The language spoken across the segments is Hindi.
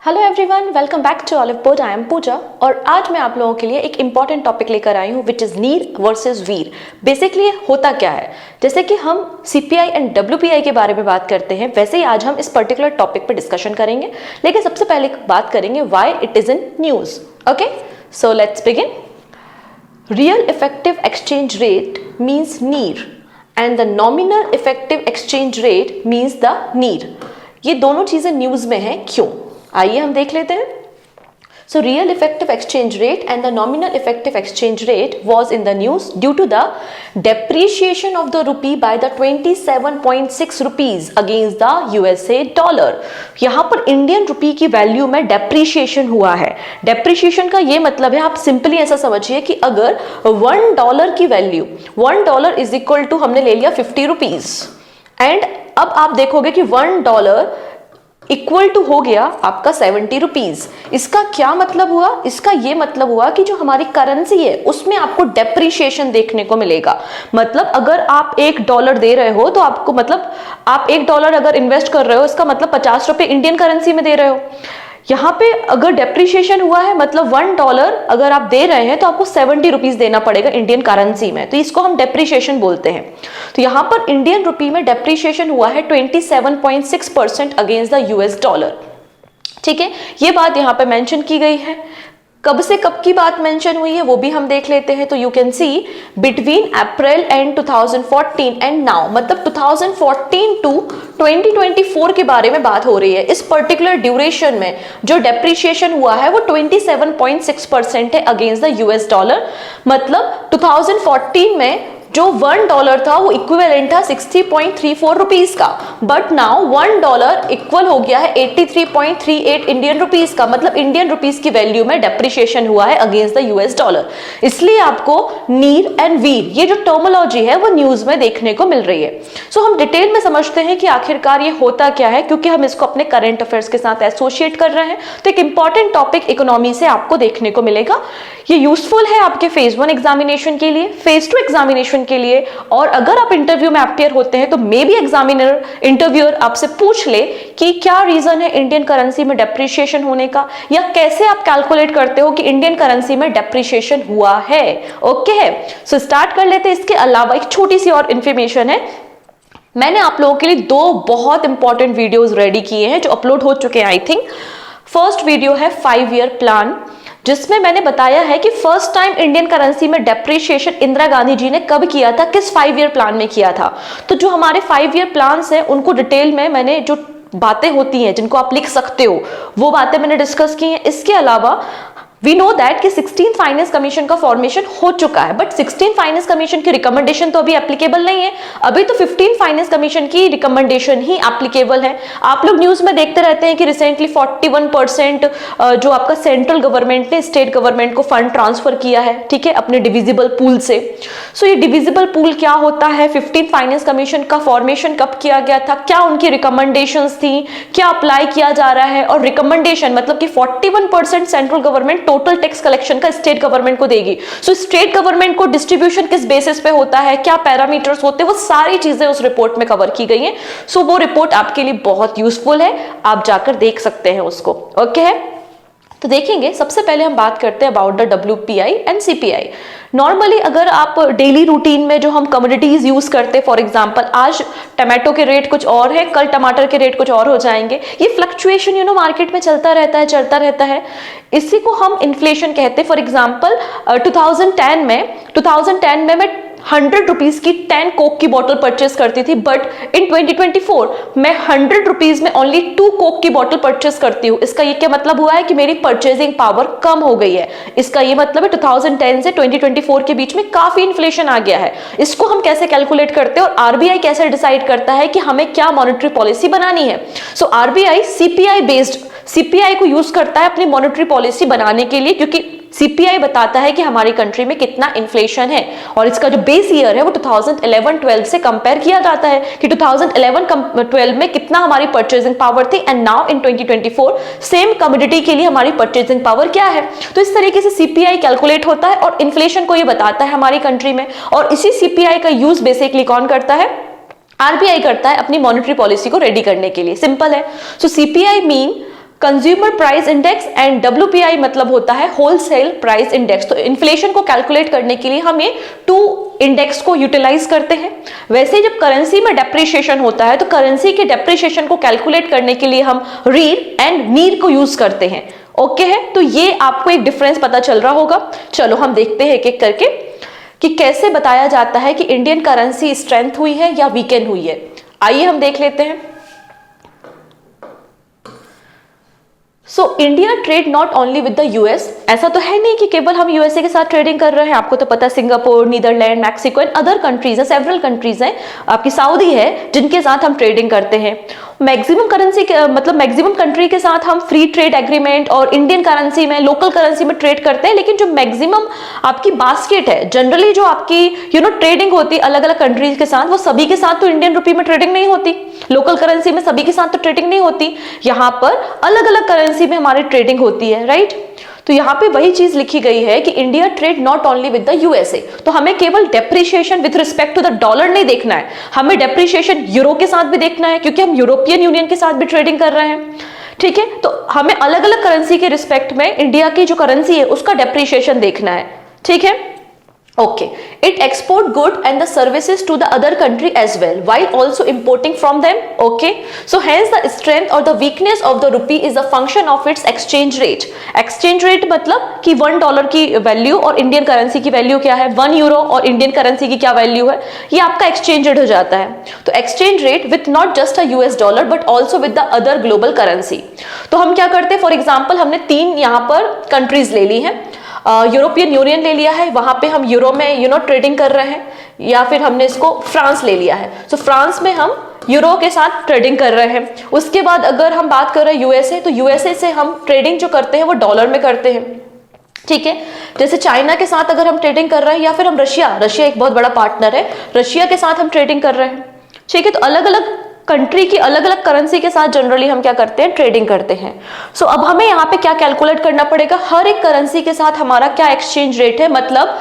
Hello everyone, welcome back to Oliveboard. I am Pooja और आज मैं आप लोगों के लिए एक इंपॉर्टेंट टॉपिक लेकर आई हूँ विच इज़ नीर वर्सेस वीर। बेसिकली होता क्या है, जैसे कि हम सीपीआई एंड डब्ल्यूपीआई के बारे में बात करते हैं, वैसे ही आज हम इस पर्टिकुलर टॉपिक पर डिस्कशन करेंगे। लेकिन सबसे पहले बात करेंगे why it is in news. Okay, so let's begin. Real effective exchange rate means NEER and the nominal effective exchange rate means the NEER. ये दोनों चीज़ें न्यूज़ में हैं, क्यों? आइए हम देख लेते हैं। So real effective exchange rate and the nominal effective exchange rate was in the news due to the depreciation of the rupee by the 27.6 rupees against the USA dollar. यहाँ पर इंडियन रुपी की वैल्यू में डेप्रिशिएशन हुआ है। डेप्रिशिएशन का ये मतलब है, आप सिंपली ऐसा समझिए कि अगर $1 की वैल्यू, $1 इज इक्वल टू हमने ले लिया 50 रुपीज एंड अब आप देखोगे कि $1 इक्वल टू हो गया आपका 70 रुपीज। इसका क्या मतलब हुआ? इसका ये मतलब हुआ कि जो हमारी करेंसी है उसमें आपको डेप्रिशिएशन देखने को मिलेगा। मतलब अगर आप $1 दे रहे हो तो आपको मतलब आप $1 अगर इन्वेस्ट कर रहे हो, इसका मतलब 50 रुपए इंडियन करेंसी में दे रहे हो। यहाँ पे अगर डेप्रिशिएशन हुआ है मतलब $1 अगर आप दे रहे हैं तो आपको 70 रुपीज देना पड़ेगा इंडियन करेंसी में, तो इसको हम डेप्रिशिएशन बोलते हैं। तो यहाँ पर इंडियन रुपी में डेप्रिशिएशन हुआ है 27.6% अगेंस्ट द यूएस डॉलर। ठीक है, ये बात यहाँ पे मेंशन की गई है। कब से कब की बात मेंशन हुई है वो भी हम देख लेते हैं। तो you can see between April and 2014 and now, मतलब 2014 टू 2024 के बारे में बात हो रही है। इस पर्टिकुलर ड्यूरेशन में जो डेप्रिशिएशन हुआ है वो 27.6% है अगेंस्ट द यूएस डॉलर। मतलब 2014 में जो $1 था वो इक्विवेलेंट था 60.34 रुपीज का, बट नाउ $1 इक्वल हो गया है 83.38 इंडियन रुपीज का। मतलब इंडियन रुपीज की वैल्यू में डेप्रिशिएशन हुआ है अगेंस्ट द यूएस डॉलर। इसलिए आपको नीर एंड वीर ये जो टर्मोलॉजी है वो न्यूज में देखने को मिल रही है। सो हम डिटेल में समझते हैं कि आखिरकार ये होता क्या है, क्योंकि हम इसको अपने करंट अफेयर्स के साथ एसोसिएट कर रहे हैं। तो एक इंपॉर्टेंट टॉपिक इकोनॉमी से आपको देखने को मिलेगा। ये यूजफुल है आपके फेज 1 एग्जामिनेशन के लिए, फेज 2 एग्जामिनेशन के लिए, और अगर आप इंटरव्यू में अपीयर होते हैं तो मे बी एग्जामिनर इंटरव्यूअर आपसे पूछ ले कि क्या रीजन है इंडियन करेंसी में डेप्रिशिएशन होने का, या कैसे आप कैलकुलेट करते हो कि इंडियन करेंसी में डेप्रिशिएशन हुआ है। ओके है, सो स्टार्ट कर लेते हैं। इसके अलावा एक छोटी सी और इंफॉर्मेशन है, मैंने आप लोगों के लिए 2 बहुत इंपॉर्टेंट वीडियोस रेडी किए हैं जो अपलोड हो चुके हैं आई थिंक। फर्स्ट वीडियो है 5 ईयर प्लान, जिसमें मैंने बताया है कि फर्स्ट टाइम इंडियन करेंसी में डेप्रिशिएशन इंदिरा गांधी जी ने कब किया था, किस 5 ईयर प्लान में किया था। तो जो हमारे 5 ईयर प्लान्स हैं उनको डिटेल में मैंने जो बातें होती हैं जिनको आप लिख सकते हो वो बातें मैंने डिस्कस की हैं। इसके अलावा वी नो दैट कि 16th फाइनेंस कमीशन का फॉर्मेशन हो चुका है, बट 16th फाइनेंस कमीशन की रिकमेंडेशन तो अभी एप्लीकेबल नहीं है। अभी तो 15th फाइनेंस कमीशन की रिकमेंडेशन ही एप्लीकेबल है। आप लोग न्यूज में देखते रहते हैं कि रिसेंटली 41% जो आपका सेंट्रल गवर्नमेंट ने स्टेट गवर्नमेंट को फंड ट्रांसफर किया है, ठीक है, अपने डिविजिबल पूल से। सो ये डिविजिबल पूल क्या होता है, 15th फाइनेंस कमीशन का फॉर्मेशन कब किया गया था, क्या उनकी रिकमेंडेशंस थी, क्या अप्लाई किया जा रहा है, और रिकमेंडेशन मतलब कि 41% central government total tax collection का स्टेट गवर्नमेंट को देगी। सो स्टेट गवर्नमेंट को डिस्ट्रीब्यूशन किस बेसिस पे होता है, क्या पैरामीटर्स होते हैं, वो सारी चीजें उस रिपोर्ट में कवर की गई हैं। सो वो रिपोर्ट आपके लिए बहुत यूजफुल है, आप जाकर देख सकते हैं उसको। ओके है, तो देखेंगे। सबसे पहले हम बात करते हैं about the WPI and CPI. Normally अगर आप डेली रूटीन में जो हम कमोडिटीज यूज करते हैं, फॉर एग्जांपल आज टमाटो के रेट कुछ और है, कल टमाटर के रेट कुछ और हो जाएंगे। ये फ्लक्चुएशन मार्केट में चलता रहता है। इसी को हम इन्फ्लेशन कहते हैं। फॉर एग्जांपल 2010 में मैं 100 रुपीज की 10 कोक की बोतल परचेस करती थी, बट इन 2024 मैं 100 रुपीज में ओनली 2 कोक की बोतल परचेस करती हूँ। इसका ये क्या मतलब हुआ है कि मेरी परचेजिंग पावर कम हो गई है। इसका ये मतलब है 2010 से 2024 के बीच में काफी इन्फ्लेशन आ गया है। इसको हम कैसे कैलकुलेट करते हैं और आरबीआई कैसे डिसाइड करता है कि हमें क्या मॉनेटरी पॉलिसी बनानी है। सो आरबीआई सीपीआई को यूज करता है अपनी मॉनेटरी पॉलिसी बनाने के लिए, क्योंकि सीपीआई बताता है कि हमारी कंट्री में कितना इन्फ्लेशन है, और इसका जो बेस ईयर है वो 2011-12 से कंपेयर किया जाता है कि 2011-12 में कितना हमारी परचेजिंग पावर थी, and now in 2024 same commodity के लिए हमारी परचेजिंग पावर क्या है। तो इस तरीके से सीपीआई कैलकुलेट होता है और इन्फ्लेशन को ये बताता है हमारी कंट्री में। और इसी सीपीआई का यूज बेसिकली कौन करता है, आरबीआई करता है अपनी मॉनेटरी पॉलिसी को रेडी करने के लिए। सिंपल है। So CPI mean consumer price index and WPI मतलब होता है होलसेल प्राइस इंडेक्स। तो इन्फ्लेशन को कैलकुलेट करने के लिए हम ये टू इंडेक्स को यूटिलाइज करते हैं। वैसे जब करेंसी में डेप्रिसिएशन होता है तो करेंसी के डेप्रिसिएशन को कैलकुलेट करने के लिए हम रीर एंड नीर को यूज करते हैं। ओके है, तो ये आपको एक डिफरेंस पता चल रहा होगा। चलो हम देखते हैं एक एक करके कि कैसे बताया जाता है कि इंडियन करेंसी स्ट्रेंथ हुई है या वीकन हुई है। आइए हम देख लेते हैं। So India trade not only with the US, ऐसा तो है नहीं कि केवल हम यूएसए के साथ ट्रेडिंग कर रहे हैं। आपको तो पता है Singapore, Netherlands, Mexico and other countries है, सेवरल कंट्रीज हैं, आपकी सऊदी है जिनके साथ हम ट्रेडिंग करते हैं। मैक्सिमम करेंसी मतलब मैक्सिमम कंट्री के साथ हम फ्री ट्रेड एग्रीमेंट और इंडियन करेंसी में, लोकल करेंसी में ट्रेड करते हैं। लेकिन जो मैक्सिमम आपकी बास्केट है, जनरली जो आपकी ट्रेडिंग होती है अलग अलग कंट्रीज के साथ, वो सभी के साथ तो इंडियन रुपी में ट्रेडिंग नहीं होती, लोकल करेंसी में सभी के साथ तो ट्रेडिंग नहीं होती। यहाँ पर अलग अलग करेंसी में हमारी ट्रेडिंग होती है, राइट। तो यहाँ पे वही चीज लिखी गई है कि India trade not only with the USA. तो हमें केवल depreciation with respect to the dollar नहीं देखना है, हमें डेप्रिसिएशन यूरो के साथ भी देखना है, क्योंकि हम यूरोपियन यूनियन के साथ भी ट्रेडिंग कर रहे हैं। ठीक है, तो हमें अलग अलग करेंसी के रिस्पेक्ट में इंडिया की जो करेंसी है उसका डेप्रिसिएशन देखना है। ठीक है, okay, it export good and the services to the other country as well while also importing from them. Okay, so hence the strength or the weakness of the rupee is a function of its exchange rate. Exchange rate मतलब कि $1 की वैल्यू और इंडियन करेंसी की वैल्यू क्या है, 1 यूरो और इंडियन करेंसी की क्या वैल्यू है, ये आपका एक्सचेंज रेट हो जाता है। तो exchange rate with not just a US dollar but also with the other global currency. तो हम क्या करते हैं, फॉर एग्जाम्पल हमने 3 यहाँ पर कंट्रीज ले ली हैं, यूरोपियन यूनियन ले लिया है, वहां पे हम यूरो में ट्रेडिंग कर रहे हैं, या फिर हमने इसको फ्रांस ले लिया है, तो फ्रांस में हम यूरो के साथ ट्रेडिंग कर रहे हैं। उसके बाद अगर हम बात कर रहे हैं यूएसए, तो यूएसए से हम ट्रेडिंग जो करते हैं वो डॉलर में करते हैं। ठीक है, जैसे चाइना के साथ अगर हम ट्रेडिंग कर रहे हैं, या फिर हम रशिया एक बहुत बड़ा पार्टनर है, रशिया के साथ हम ट्रेडिंग कर रहे हैं। ठीक है, तो अलग अलग कंट्री की अलग अलग करेंसी के साथ जनरली हम क्या करते हैं, ट्रेडिंग करते हैं। सो अब हमें यहाँ पे क्या कैलकुलेट करना पड़ेगा, हर एक करेंसी के साथ हमारा क्या एक्सचेंज रेट है, मतलब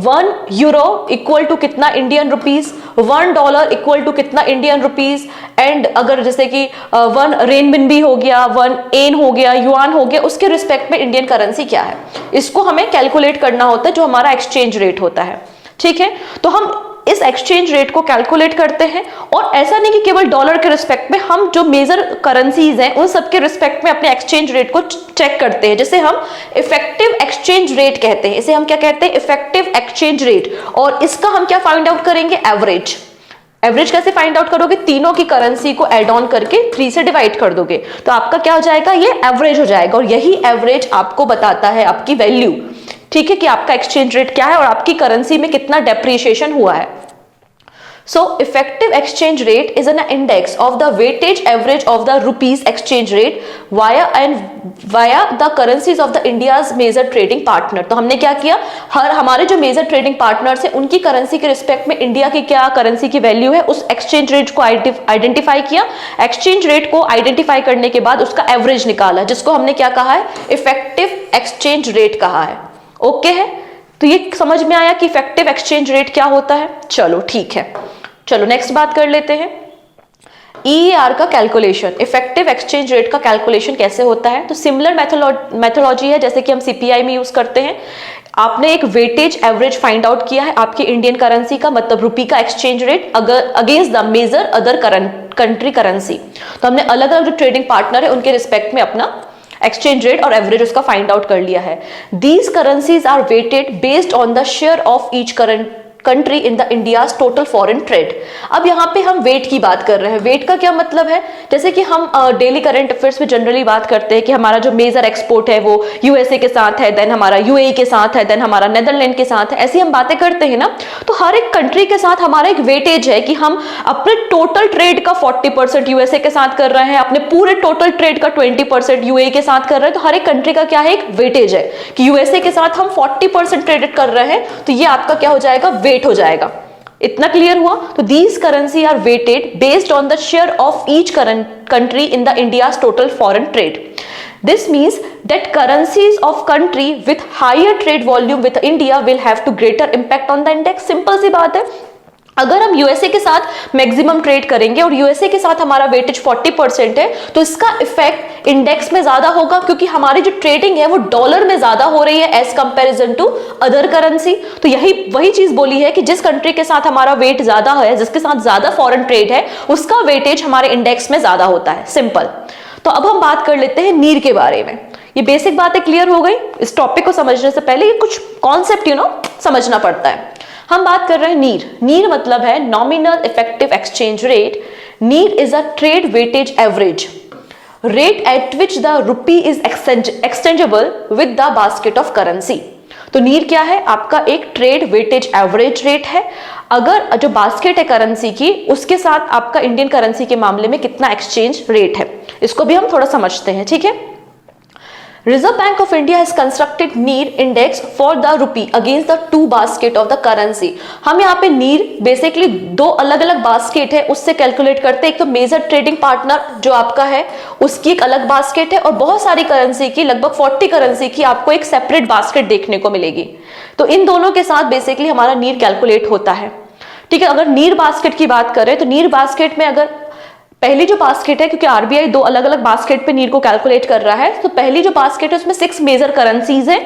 1 यूरो इक्वल टू कितना इंडियन रुपीज, $1 इक्वल टू कितना इंडियन रुपीज, एंड अगर जैसे कि 1 रेनबिनबी हो गया, 1 एन हो गया, युआन हो गया, उसके रिस्पेक्ट में इंडियन करेंसी क्या है, इसको हमें कैलकुलेट करना होता है, जो हमारा एक्सचेंज रेट होता है। ठीक है, तो हम इस एक्सचेंज रेट को कैलकुलेट करते हैं, और ऐसा नहीं कि केवल डॉलर के रिस्पेक्ट में, हम जो मेजर करेंसीज हैं उन सब के रिस्पेक्ट में अपने एक्सचेंज रेट को चेक करते हैं, जिसे हम इफेक्टिव एक्सचेंज रेट कहते हैं। इसे हम क्या कहते हैं, इफेक्टिव एक्सचेंज रेट। और इसका हम क्या फाइंड आउट करेंगे, एवरेज। एवरेज कैसे फाइंड आउट करोगे, तीनों की करेंसी को एड ऑन करके 3 से डिवाइड कर दोगे, तो आपका क्या हो जाएगा, ये एवरेज हो जाएगा, और यही एवरेज आपको बताता है आपकी वैल्यू। ठीक है, कि आपका एक्सचेंज रेट क्या है और आपकी करेंसी में कितना डेप्रिसिएशन हुआ है। So effective exchange rate is an index of the weightage average of the rupees exchange rate via the currencies of the India's major trading partner। तो हमने क्या किया, हमारे जो मेजर ट्रेडिंग पार्टनर्स हैं उनकी करेंसी के रिस्पेक्ट में इंडिया की क्या करेंसी की वैल्यू है, उस एक्सचेंज रेट को आइडेंटिफाई किया। एक्सचेंज रेट को आइडेंटिफाई करने के बाद उसका एवरेज निकाला, जिसको हमने क्या कहा है, इफेक्टिव एक्सचेंज रेट कहा है। ओके है, तो ये समझ में आया कि इफेक्टिव एक्सचेंज रेट क्या होता है। चलो ठीक है, चलो नेक्स्ट बात कर लेते हैं, EER का कैलकुलेशन, इफेक्टिव एक्सचेंज रेट का कैलकुलेशन कैसे होता है। तो सिमिलर मेथोलॉजी है जैसे कि हम CPI में यूज करते हैं। आपने एक वेटेज एवरेज फाइंड आउट किया है आपकी इंडियन करेंसी का, मतलब रुपी का exchange rate against the major other country currency. तो हमने अलग अलग जो ट्रेडिंग पार्टनर है उनके रिस्पेक्ट में अपना एक्सचेंज रेट और एवरेज उसका फाइंड आउट कर लिया है। These currencies are weighted based on the share of each country in the India's total foreign trade. अब यहाँ पे हम वेट की बात कर रहे हैं। वेट का क्या मतलब है, जैसे कि हम डेली करंट अफेयर्स में जनरली बात करते हैं कि हमारा जो मेजर एक्सपोर्ट है वो यूएसए के साथ है, देन हमारा यूएई के साथ है, देन हमारा नेदरलैंड के साथ है, ऐसी हम बातें करते हैं ना। तो हर एक कंट्री के साथ हमारा एक वेटेज है कि हम अपने टोटल ट्रेड का 40% यूएसए के साथ कर रहे हैं, अपने पूरे टोटल ट्रेड का 20% यूएई के साथ कर रहे हैं। तो हर एक कंट्री का क्या है, एक वेटेज है कि यूएसए के साथ हम 40% ट्रेड कर रहे हैं, तो ये आपका क्या हो जाएगा, वेट हो जाएगा। इतना क्लियर हुआ। तो these currency are weighted based on the share of each country in the India's total foreign trade. This means that currencies of country with higher trade volume with India will have to greater impact on the index। Simple सी बात है, अगर हम यूएसए के साथ मैक्सिमम ट्रेड करेंगे और यूएसए के साथ हमारा वेटेज 40% है, तो इसका इफेक्ट इंडेक्स में ज्यादा होगा, क्योंकि हमारी जो ट्रेडिंग है वो डॉलर में ज्यादा हो रही है as comparison to other currency. तो यही वही चीज बोली है कि जिस कंट्री के साथ हमारा वेट ज्यादा है, जिसके साथ ज्यादा फॉरेन ट्रेड है, उसका वेटेज हमारे इंडेक्स में ज्यादा होता है। सिंपल। तो अब हम बात कर लेते हैं नीर के बारे में। ये बेसिक बातें क्लियर हो गई। इस टॉपिक को समझने से पहले ये कुछ कॉन्सेप्ट समझना पड़ता है। हम बात कर रहे हैं नीर। नीर मतलब है नॉमिनल इफेक्टिव एक्सचेंज रेट। नीर is a trade weightage average rate at which the rupee is exchangeable with the basket of currency. तो नीर क्या है? आपका एक ट्रेड वेटेज एवरेज रेट है। अगर जो बास्केट है करेंसी की, उसके साथ आपका इंडियन करेंसी के मामले में कितना एक्सचेंज रेट है, इसको भी हम थोड़ा समझते हैं। ठीक है। Reserve Bank of India has constructed NIR index for the rupee against the two basket of the currency। हम यहाँ पे NIR बेसिकली दो अलग अलग बास्केट है उससे कैलकुलेट करते हैं। एक तो मेजर ट्रेडिंग पार्टनर जो आपका है उसकी एक अलग बास्केट है, और बहुत सारी करेंसी की, लगभग 40 करेंसी की आपको एक सेपरेट बास्केट देखने को मिलेगी। तो इन दोनों के साथ बेसिकली हमारा NIR कैलकुलेट होता है। ठीक है। अगर NIR बास्केट की बात करें तो NIR बास्केट में अगर पहली जो बास्केट है, क्योंकि आरबीआई दो अलग अलग बास्केट पे नीर को कैलकुलेट कर रहा है, तो पहली जो बास्केट है उसमें 6 मेजर करेंसीज है,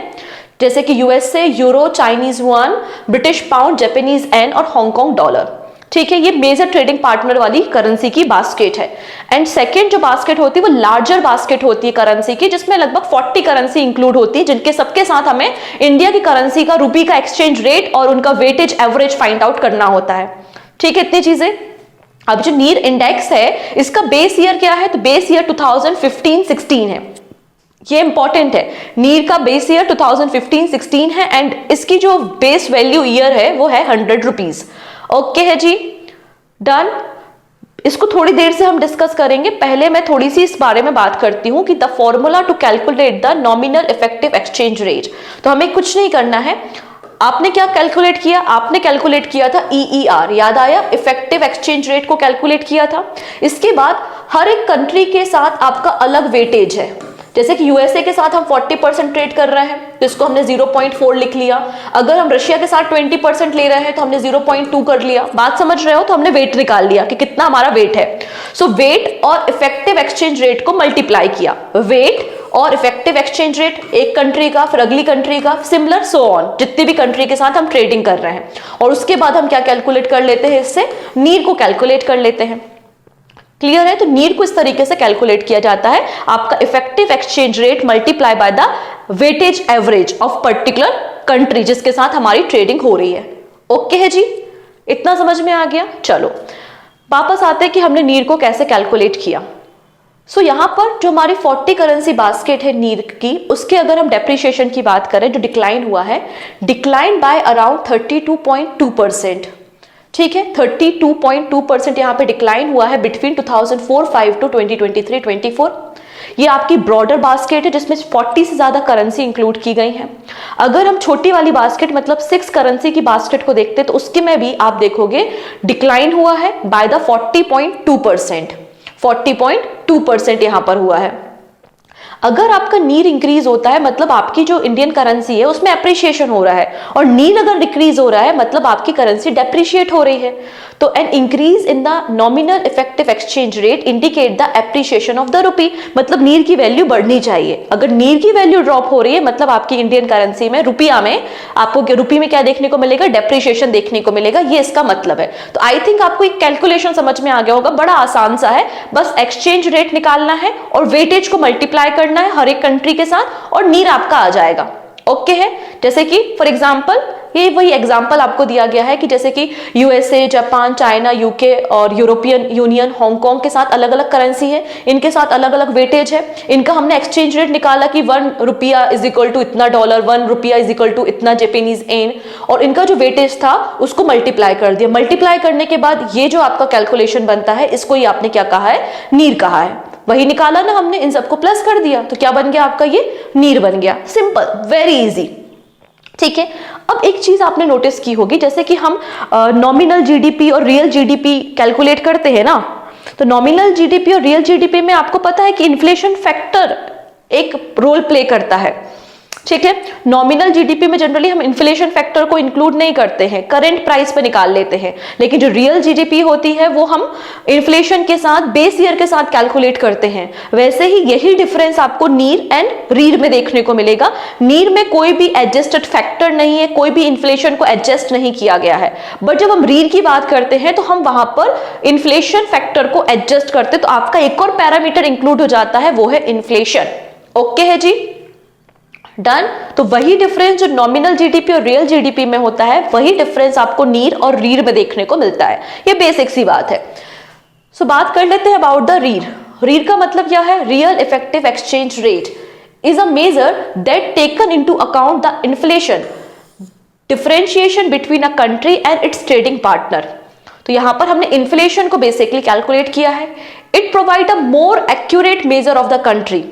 जैसे कि USA, euro, Chinese yuan, British pound, Japanese yen और हांगकांग डॉलर। ठीक है। ये मेजर ट्रेडिंग पार्टनर वाली करेंसी की बास्केट है। एंड सेकेंड जो बास्केट होती है वो लार्जर बास्केट होती है करेंसी की, जिसमें लगभग 40 करेंसी इंक्लूड होती है, जिनके सबके साथ हमें इंडिया की करेंसी का, रूपी का एक्सचेंज रेट और उनका वेटेज एवरेज फाइंड आउट करना होता है। ठीक है। इतनी चीजें। अब जो नीर इंडेक्स है इसका बेस ईयर क्या है? तो बेस ईयर 2015-16 है। ये इंपॉर्टेंट है। नीर का बेस ईयर 2015-16 है एंड इसकी जो बेस वैल्यू ईयर है वो है 100 रुपीज। ओके है जी, डन। इसको थोड़ी देर से हम डिस्कस करेंगे। पहले मैं थोड़ी सी इस बारे में बात करती हूं कि the formula to calculate the nominal effective exchange rate. तो हमें कुछ नहीं करना है। आपने क्या कैलकुलेट किया? आपने कैलकुलेट किया था EER, याद आया? इफेक्टिव एक्सचेंज रेट को कैलकुलेट किया था। इसके बाद हर एक कंट्री के साथ आपका अलग वेटेज है। जैसे कि यूएसए के साथ हम 40% ट्रेड कर रहे हैं तो इसको हमने 0.4 लिख लिया। अगर हम रशिया के साथ 20% ले रहे हैं तो हमने 0.2 कर लिया। बात समझ रहे हो? तो हमने वेट निकाल लिया कि कितना हमारा वेट है। सो वेट और इफेक्टिव एक्सचेंज रेट को मल्टीप्लाई किया। वेट और इफेक्टिव एक्सचेंज रेट एक कंट्री का, फिर अगली कंट्री का, सिमिलर सो ऑन, जितनी भी कंट्री के साथ हम ट्रेडिंग कर रहे हैं। और उसके बाद हम क्या कैलकुलेट कर लेते हैं? इससे नीर को कैलकुलेट कर लेते हैं। क्लियर है? तो नीर को इस तरीके से कैलकुलेट किया जाता है। आपका effective exchange rate multiply by the weightage average of particular country जिसके साथ हमारी ट्रेडिंग हो रही है। ओके है जी, इतना समझ में आ गया? चलो वापस आते हैं कि हमने नीर को कैसे कैलकुलेट किया। सो यहाँ पर जो हमारी 40 करेंसी बास्केट है नीर की, उसके अगर हम डेप्रिसिएशन की बात करें, जो डिक्लाइन हुआ है, डिक्लाइन बाय अराउंड 32.2%। ठीक है। 32.2% यहाँ पे डिक्लाइन हुआ है बिटवीन 2004-5 टू 2023-24। ये आपकी ब्रॉडर बास्केट है जिसमें 40 से ज्यादा करेंसी इंक्लूड की गई हैं। अगर हम छोटी वाली बास्केट मतलब 6 करेंसी की बास्केट को देखते हैं तो उसके में भी आप देखोगे डिक्लाइन हुआ है बाय द 40.2%। 40.2% यहां पर हुआ है। अगर आपका नीर इंक्रीज होता है मतलब आपकी जो इंडियन करेंसी है उसमें अप्रिशिएशन हो रहा है, और नीर अगर डिक्रीज हो रहा है मतलब आपकी करेंसी डेप्रिशिएट हो रही है। तो an increase in the nominal effective exchange rate indicate the appreciation of the rupee, मतलब नीर की वैल्यू बढ़नी चाहिए। अगर नीर की वैल्यू ड्रॉप हो रही है मतलब आपकी इंडियन करेंसी में, रुपया में, आपको रूपी में क्या देखने को मिलेगा? डेप्रिशिएशन देखने को मिलेगा। ये इसका मतलब है। तो आई थिंक आपको एक कैलकुलेशन समझ में आ गया होगा। बड़ा आसान सा है, बस एक्सचेंज रेट निकालना है और वेटेज को मल्टीप्लाई करना है हर एक कंट्री के साथ और नीर आपका आ जाएगा। ओके है। जैसे कि फॉर एग्जांपल ये वही एग्जांपल आपको दिया गया है कि जैसे कि यूएसए, जापान, चाइना, यूके और यूरोपियन यूनियन, हांगकांग के साथ अलग अलग करेंसी है, इनके साथ अलग अलग वेटेज है। इनका हमने एक्सचेंज रेट निकाला कि 1 रुपया इज इक्वल टू इतना डॉलर, 1 रुपया इज इक्वल टू इतना जापानीज येन, और इनका जो वेटेज था उसको मल्टीप्लाई कर दिया। मल्टीप्लाई करने के बाद ये जो आपका कैलकुलेशन बनता है इसको ही आपने क्या कहा है? नीर कहा है। वही निकाला ना हमने, इन सबको प्लस कर दिया तो क्या बन गया आपका? ये नीर बन गया। Simple, very easy. ठीक है। अब एक चीज आपने नोटिस की होगी, जैसे कि हम नॉमिनल जीडीपी और रियल जीडीपी कैलकुलेट करते हैं ना, तो नॉमिनल जीडीपी और रियल जीडीपी में आपको पता है कि इन्फ्लेशन फैक्टर एक रोल प्ले करता है। ठीक है। नॉमिनल जीडीपी में जनरली हम इन्फ्लेशन फैक्टर को इंक्लूड नहीं करते हैं, करंट प्राइस पे निकाल लेते हैं, लेकिन जो रियल जीडीपी होती है वो हम इन्फ्लेशन के साथ बेस ईयर के साथ कैलकुलेट करते हैं। वैसे ही यही डिफरेंस आपको नीर एंड रीर में देखने को मिलेगा। नीर में कोई भी एडजस्टेड फैक्टर नहीं है, कोई भी इन्फ्लेशन को एडजस्ट नहीं किया गया है, बट जब हम रीर की बात करते हैं तो हम वहां पर इन्फ्लेशन फैक्टर को एडजस्ट करते, तो आपका एक और पैरामीटर इंक्लूड हो जाता है, वो है इन्फ्लेशन। ओके है जी, डन। तो वही डिफरेंस जो नॉमिनल जीडीपी और रियल जीडीपी में होता है, वही डिफरेंस आपको नीर और रीर में देखने को मिलता है। ये बेसिक सी बात है। सो बात कर लेते हैं अबाउट द रीर। रीर का मतलब क्या है? Real effective exchange rate is a measure that taken into account the inflation differentiation between a country and its trading partner. तो यहां पर हमने इन्फ्लेशन को बेसिकली कैलकुलेट किया है। It provide a more accurate measure of the country.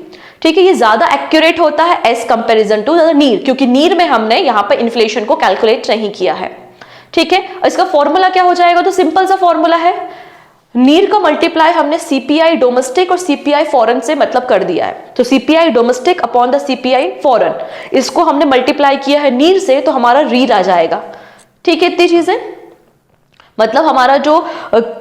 ठीक है, ये ज्यादा एक्यूरेट होता है एज कंपैरिजन टू द नीर, क्योंकि नीर में हमने यहां पर इन्फ्लेशन को कैलकुलेट नहीं किया है। ठीक है, इसका फॉर्मूला क्या हो जाएगा? तो सिंपल सा फॉर्मूला है, नीर का मल्टीप्लाई हमने सीपीआई डोमेस्टिक और सीपीआई फॉरेन से मतलब कर दिया है। तो CPI domestic upon the CPI foreign, इसको हमने मल्टीप्लाई किया है नीर से, तो हमारा रीर आ जाएगा। ठीक है, इतनी चीजें, मतलब हमारा जो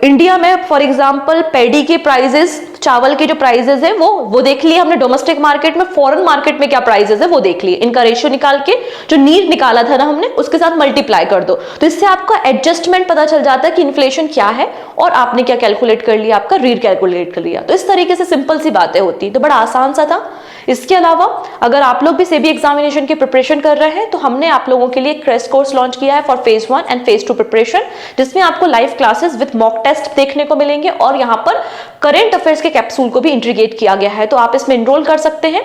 इंडिया में फॉर एग्जांपल पैडी के प्राइजेस, चावल के जो प्राइजेस है वो देख लिए हमने डोमेस्टिक मार्केट में, फॉरेन मार्केट में क्या प्राइजेस है वो देख लिए। इनका रेशियो निकाल के जो नीर निकाला था ना हमने, उसके साथ मल्टीप्लाई कर दो, तो इससे आपका एडजस्टमेंट पता चल जाता है कि इन्फ्लेशन क्या है और आपने क्या कैलकुलेट कर लिया, आपका रीर कैलकुलेट कर लिया। तो इस तरीके से सिंपल सी बातें होती है, तो बड़ा आसान सा था। इसके अलावा अगर आप लोग भी सेबी एग्जामिनेशन की प्रिपरेशन कर रहे हैं, तो हमने आप लोगों के लिए एक क्रैश कोर्स लॉन्च किया है for phase 1 and phase 2 preparation, जिसमें आपको live classes with mock test देखने को मिलेंगे और यहाँ पर करंट अफेयर्स के कैप्सूल को भी इंटीग्रेट किया गया है। तो आप इसमें एनरोल कर सकते हैं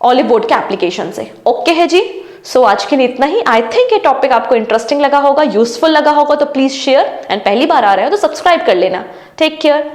ऑलिव बोर्ड के एप्लीकेशन से। ओके है जी, सो आज के लिए इतना ही। आई थिंक ये टॉपिक आपको इंटरेस्टिंग लगा होगा, यूजफुल लगा होगा, तो प्लीज शेयर, एंड पहली बार आ रहे हो तो सब्सक्राइब कर लेना। Take care.